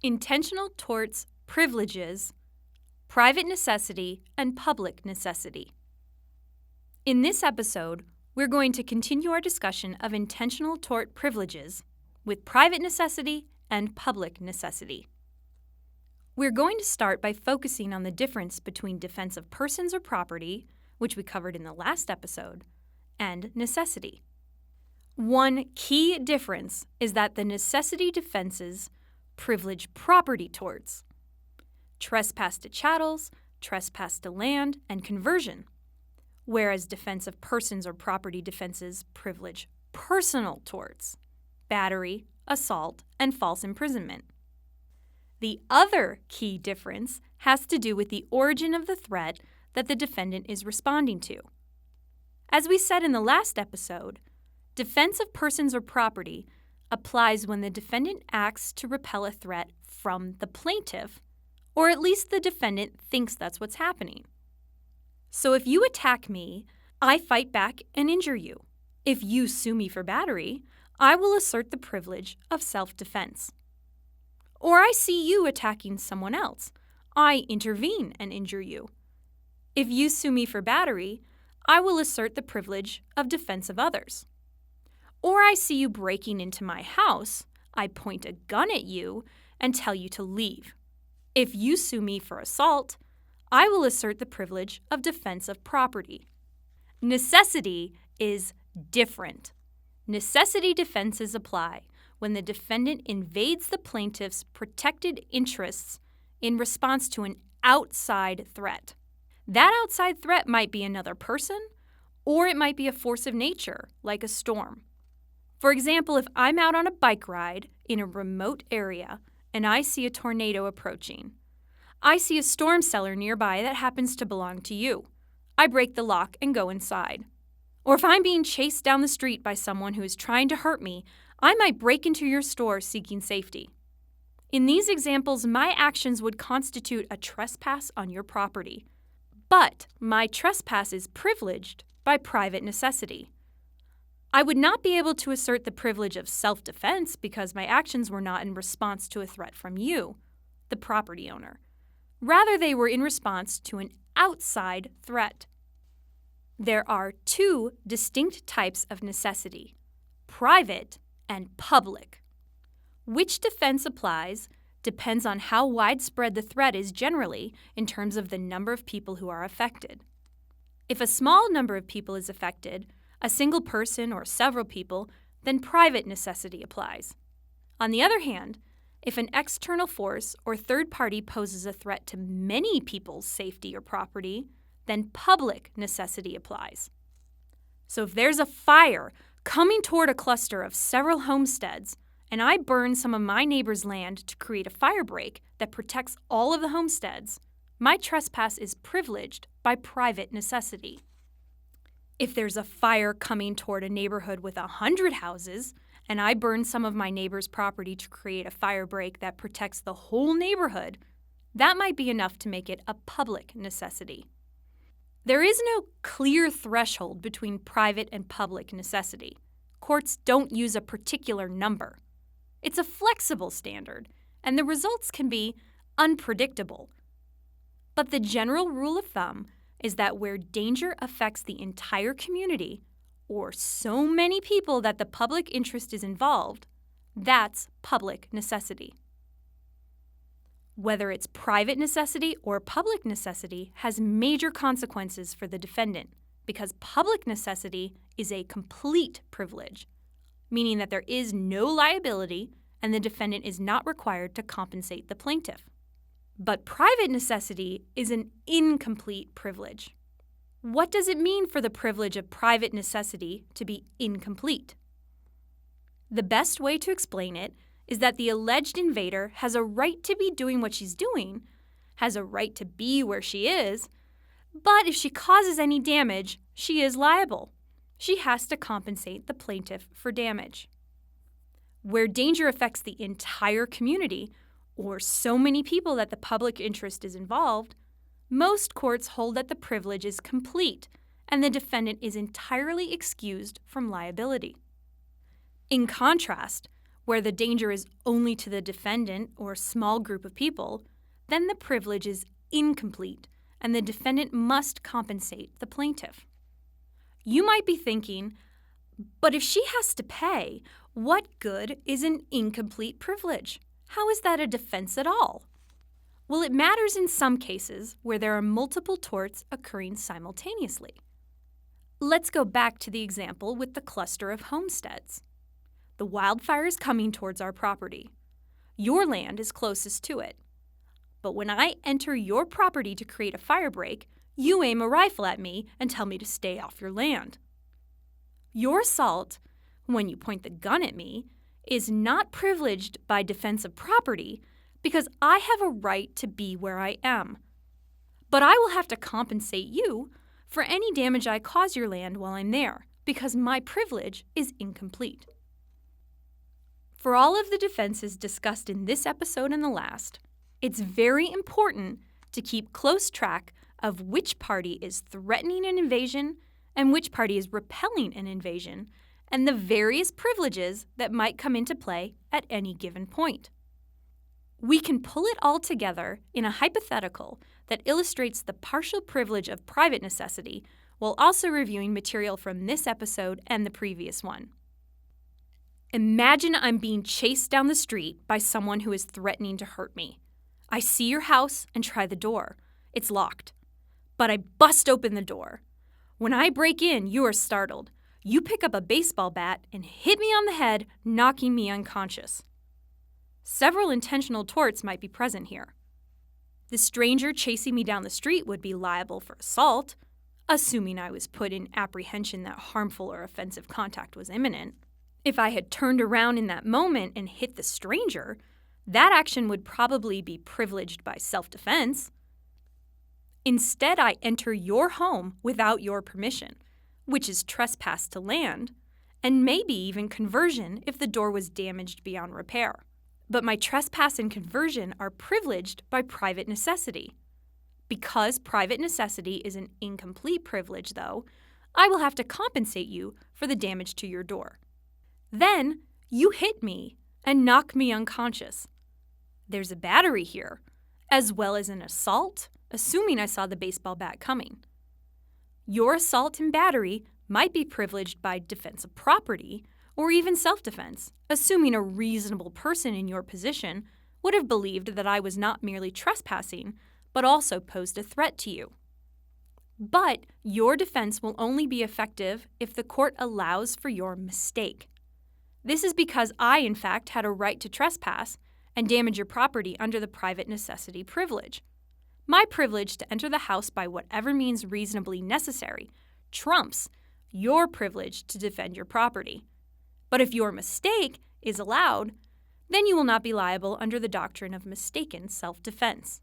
Intentional torts, privileges, private necessity, and public necessity. In this episode, we're going to continue our discussion of intentional tort privileges with private necessity and public necessity. We're going to start by focusing on the difference between defense of persons or property, which we covered in the last episode, and necessity. One key difference is that the necessity defenses privilege property torts, trespass to chattels, trespass to land, and conversion, whereas defense of persons or property defenses privilege personal torts, battery, assault, and false imprisonment. The other key difference has to do with the origin of the threat that the defendant is responding to. As we said in the last episode, defense of persons or property applies when the defendant acts to repel a threat from the plaintiff, or at least the defendant thinks that's what's happening. So if you attack me, I fight back and injure you. If you sue me for battery, I will assert the privilege of self-defense. Or I see you attacking someone else. I intervene and injure you. If you sue me for battery, I will assert the privilege of defense of others. Or I see you breaking into my house, I point a gun at you and tell you to leave. If you sue me for assault, I will assert the privilege of defense of property. Necessity is different. Necessity defenses apply when the defendant invades the plaintiff's protected interests in response to an outside threat. That outside threat might be another person, or it might be a force of nature, like a storm. For example, if I'm out on a bike ride in a remote area and I see a tornado approaching, I see a storm cellar nearby that happens to belong to you. I break the lock and go inside. Or if I'm being chased down the street by someone who is trying to hurt me, I might break into your store seeking safety. In these examples, my actions would constitute a trespass on your property. But my trespass is privileged by private necessity. I would not be able to assert the privilege of self-defense because my actions were not in response to a threat from you, the property owner. Rather, they were in response to an outside threat. There are two distinct types of necessity: private and public. Which defense applies depends on how widespread the threat is generally in terms of the number of people who are affected. If a small number of people is affected, a single person or several people, then private necessity applies. On the other hand, if an external force or third party poses a threat to many people's safety or property, then public necessity applies. So if there's a fire coming toward a cluster of several homesteads, and I burn some of my neighbor's land to create a fire break that protects all of the homesteads, my trespass is privileged by private necessity. If there's a fire coming toward a neighborhood with 100 houses, and I burn some of my neighbor's property to create a fire break that protects the whole neighborhood, that might be enough to make it a public necessity. There is no clear threshold between private and public necessity. Courts don't use a particular number. It's a flexible standard, and the results can be unpredictable. But the general rule of thumb is that where danger affects the entire community, or so many people that the public interest is involved, that's public necessity. Whether it's private necessity or public necessity has major consequences for the defendant, because public necessity is a complete privilege, meaning that there is no liability and the defendant is not required to compensate the plaintiff. But private necessity is an incomplete privilege. What does it mean for the privilege of private necessity to be incomplete? The best way to explain it is that the alleged invader has a right to be doing what she's doing, has a right to be where she is, but if she causes any damage, she is liable. She has to compensate the plaintiff for damage. Where danger affects the entire community, or so many people that the public interest is involved, most courts hold that the privilege is complete and the defendant is entirely excused from liability. In contrast, where the danger is only to the defendant or a small group of people, then the privilege is incomplete and the defendant must compensate the plaintiff. You might be thinking, but if she has to pay, what good is an incomplete privilege? How is that a defense at all? Well, it matters in some cases where there are multiple torts occurring simultaneously. Let's go back to the example with the cluster of homesteads. The wildfire is coming towards our property. Your land is closest to it. But when I enter your property to create a fire break, you aim a rifle at me and tell me to stay off your land. Your assault, when you point the gun at me, is not privileged by defense of property because I have a right to be where I am. But I will have to compensate you for any damage I cause your land while I'm there because my privilege is incomplete. For all of the defenses discussed in this episode and the last, it's very important to keep close track of which party is threatening an invasion and which party is repelling an invasion, and the various privileges that might come into play at any given point. We can pull it all together in a hypothetical that illustrates the partial privilege of private necessity while also reviewing material from this episode and the previous one. Imagine I'm being chased down the street by someone who is threatening to hurt me. I see your house and try the door. It's locked. But I bust open the door. When I break in, you are startled. You pick up a baseball bat and hit me on the head, knocking me unconscious. Several intentional torts might be present here. The stranger chasing me down the street would be liable for assault, assuming I was put in apprehension that harmful or offensive contact was imminent. If I had turned around in that moment and hit the stranger, that action would probably be privileged by self-defense. Instead, I enter your home without your permission, which is trespass to land, and maybe even conversion if the door was damaged beyond repair. But my trespass and conversion are privileged by private necessity. Because private necessity is an incomplete privilege, though, I will have to compensate you for the damage to your door. Then, you hit me and knock me unconscious. There's a battery here, as well as an assault, assuming I saw the baseball bat coming. Your assault and battery might be privileged by defense of property or even self-defense, assuming a reasonable person in your position would have believed that I was not merely trespassing, but also posed a threat to you. But your defense will only be effective if the court allows for your mistake. This is because I, in fact, had a right to trespass and damage your property under the private necessity privilege. My privilege to enter the house by whatever means reasonably necessary trumps your privilege to defend your property. But if your mistake is allowed, then you will not be liable under the doctrine of mistaken self-defense.